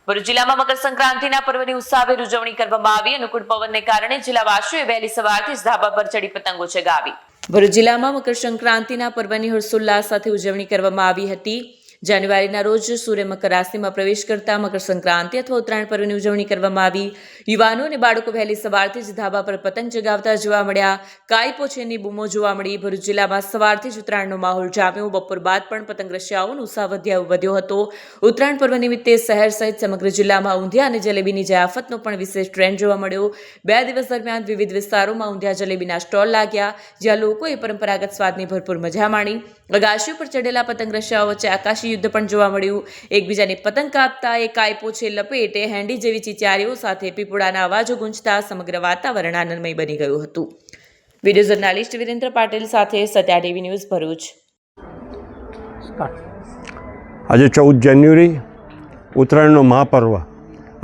ભરૂચ જિલ્લામાં મકર સંક્રાંતિના પર્વની ઉત્સાહભેર ઉજવણી કરવામાં આવી। અનુકૂળ પવનને કારણે જિલ્લાવાસીઓએ વહેલી સવારથી જ ધાબા પર ચડી પતંગો ચગાવી। ભરૂચ જિલ્લામાં મકર સંક્રાંતિના પર્વની હર્ષોલ્લાસ સાથે ઉજવણી કરવામાં આવી હતી। જાન્યુઆરીના રોજ સૂર્ય મકર રાશિમાં પ્રવેશ કરતા મકર સંક્રાંતિ અથવા ઉત્તરાયણ પર્વની ઉજવણી કરવામાં આવી। યુવાનો અને બાળકો વહેલી સવારથી જ ધાબા પર પતંગ ચગાવતા જોવા મળ્યા। કાયપોછેની બૂમો જોવા મળી। ભરૂચ જિલ્લામાં સવારથી જ ઉત્તરાયણનો માહોલ જામ્યો। બપોર બાદ પણ પતંગ રસિયાઓનો ઉત્સાહ વધ્યો હતો। ઉત્તરાયણ પર્વ નિમિત્તે શહેર સહિત સમગ્ર જિલ્લામાં ઊંધિયા અને જલેબીની જયાફતનો પણ વિશેષ ટ્રેન્ડ જોવા મળ્યો। 2 દિવસ દરમિયાન વિવિધ વિસ્તારોમાં ઊંધિયા જલેબીના સ્ટોલ લાગ્યા, જ્યાં લોકોએ પરંપરાગત સ્વાદની ભરપૂર મજા માણી। અગાશીઓ પર ચડેલા પતંગ રસિયાઓ વચ્ચે આકાશી યુદ્ધ પણ જોવા મળ્યું। એકબીજાની પતંગ કાપતા, કાયપોછે લપેટે, હેન્ડી જેવી ચીચારીઓ સાથે પીપળાના અવાજો ગુંજતા સમગ્ર વાતાવરણ આનંદમય બની ગયું હતું। વિડીયો જર્નાલિસ્ટ વિરેન્દ્ર પાટીલ સાથે સત્યા ટીવી ન્યૂઝ ભરૂચ। આજે 14 જાન્યુઆરી ઉત્તરાયણનો મહાપર્વ।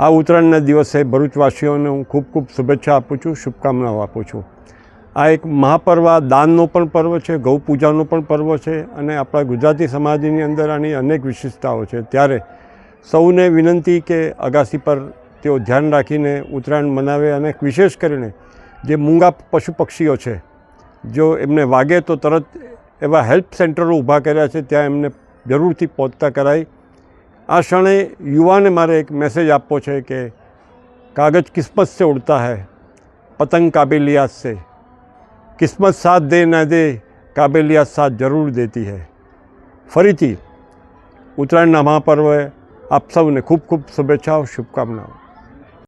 આ ઉત્તરાયણના દિવસે ભરૂચવાસીઓને હું ખૂબ ખૂબ શુભેચ્છા આપું છું, શુભકામનાઓ આપું છું। આ એક મહાપર્વ દાનનો પણ પર્વ છે, ગૌ પૂજાનો પણ પર્વ છે અને આપણા ગુજરાતી સમાજની અંદર આની અનેક વિશેષતાઓ છે। ત્યારે સૌને વિનંતી કે અગાસી પર તેઓ ધ્યાન રાખીને ઉત્તરાયણ મનાવે અને વિશેષ કરીને જે મૂંગા પશુ પક્ષીઓ છે, જો એમને વાગે તો તરત એવા હેલ્પ સેન્ટરો ઊભા કર્યા છે, ત્યાં એમને જરૂરથી પહોંચતા કરાય। આ ક્ષણે યુવાને મારે એક મેસેજ આપવો છે કે કાગજ કિસ્મત સે ઉડતા હૈ, પતંગ કાબિલિયત સે। કિસ્મત સાથ દે ના દે, કાબિલિયત સાથ જરૂર દેતી હૈ। ફરીથી ઉત્તરાયણના મહાપર્વે આપ સૌને ખૂબ ખૂબ શુભેચ્છાઓ, શુભકામનાઓ।